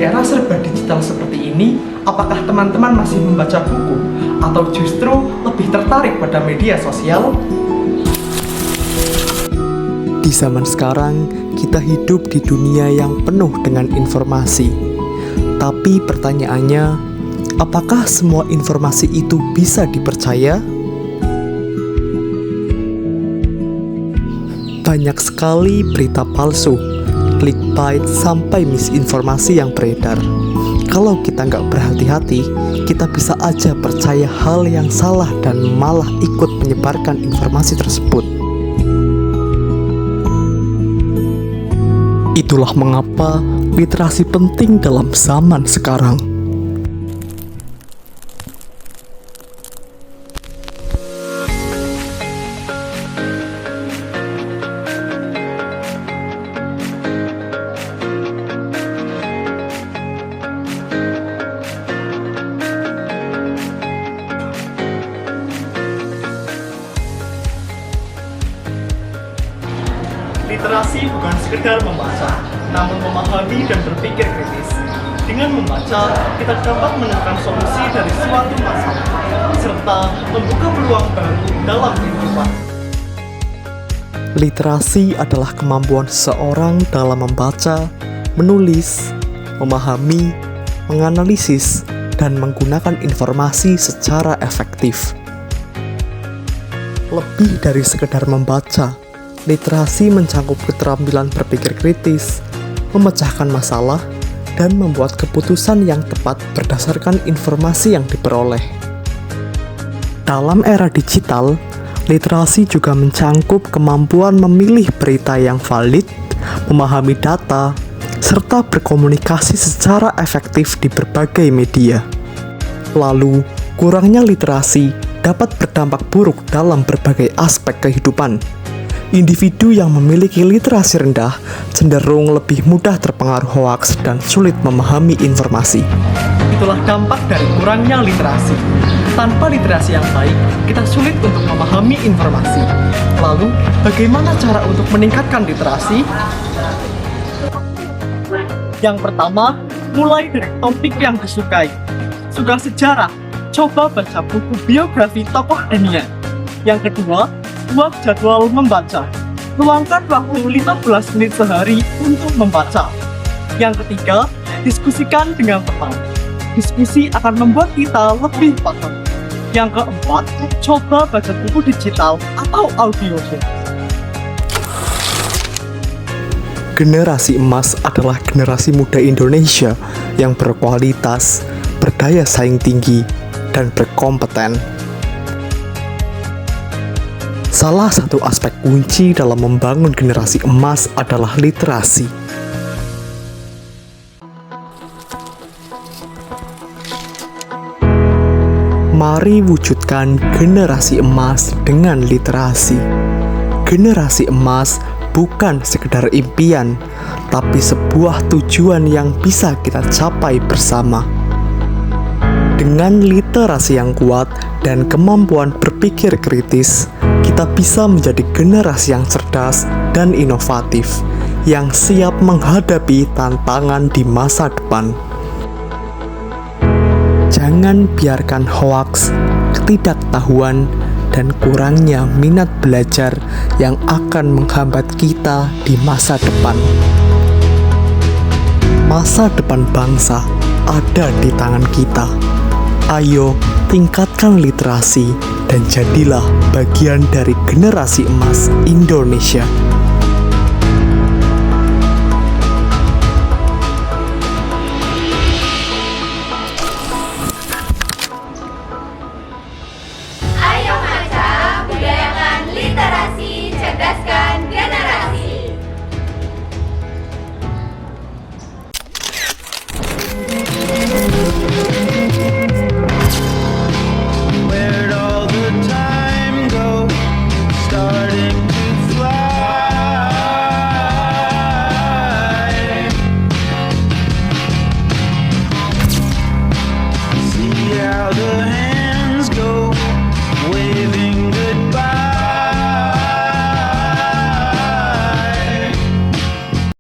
Di era serba digital seperti ini, apakah teman-teman masih membaca buku atau justru lebih tertarik pada media sosial? Di zaman sekarang, kita hidup di dunia yang penuh dengan informasi. Tapi pertanyaannya, apakah semua informasi itu bisa dipercaya? Banyak sekali berita palsu, clickbait, sampai misinformasi yang beredar. Kalau kita nggak berhati-hati, kita bisa aja percaya hal yang salah dan malah ikut menyebarkan informasi tersebut. Itulah mengapa literasi penting dalam zaman sekarang. Literasi bukan sekedar membaca, namun memahami dan berpikir kritis. Dengan membaca, kita dapat menemukan solusi dari suatu masalah, serta membuka peluang baru dalam kehidupan. Literasi adalah kemampuan seseorang dalam membaca, menulis, memahami, menganalisis, dan menggunakan informasi secara efektif. Lebih dari sekedar membaca, literasi mencakup keterampilan berpikir kritis, memecahkan masalah, dan membuat keputusan yang tepat berdasarkan informasi yang diperoleh. Dalam era digital, literasi juga mencangkup kemampuan memilih berita yang valid, memahami data, serta berkomunikasi secara efektif di berbagai media. Lalu, kurangnya literasi dapat berdampak buruk dalam berbagai aspek kehidupan. Individu yang memiliki literasi rendah cenderung lebih mudah terpengaruh hoaks dan sulit memahami informasi. Itulah dampak dari kurangnya literasi. Tanpa literasi yang baik, kita sulit untuk memahami informasi. Lalu, bagaimana cara untuk meningkatkan literasi? Yang pertama, mulai dari topik yang disukai. Suka sejarah? Coba baca buku biografi tokoh dunia. Yang kedua, buat jadwal membaca. Luangkan waktu 15 menit sehari untuk membaca. Yang ketiga, diskusikan dengan teman. Diskusi akan membuat kita lebih paham. Yang keempat, coba baca buku digital atau audiobook. Generasi emas adalah generasi muda Indonesia yang berkualitas, berdaya saing tinggi, dan berkompeten. Salah satu aspek kunci dalam membangun generasi emas adalah literasi. Mari wujudkan generasi emas dengan literasi. Generasi emas bukan sekedar impian, tapi sebuah tujuan yang bisa kita capai bersama. Dengan literasi yang kuat dan kemampuan berpikir kritis, kita bisa menjadi generasi yang cerdas dan inovatif, yang siap menghadapi tantangan di masa depan. Jangan biarkan hoaks, ketidaktahuan, dan kurangnya minat belajar yang akan menghambat kita di masa depan. Masa depan bangsa ada di tangan kita. Ayo, tingkatkan literasi dan jadilah bagian dari generasi emas Indonesia.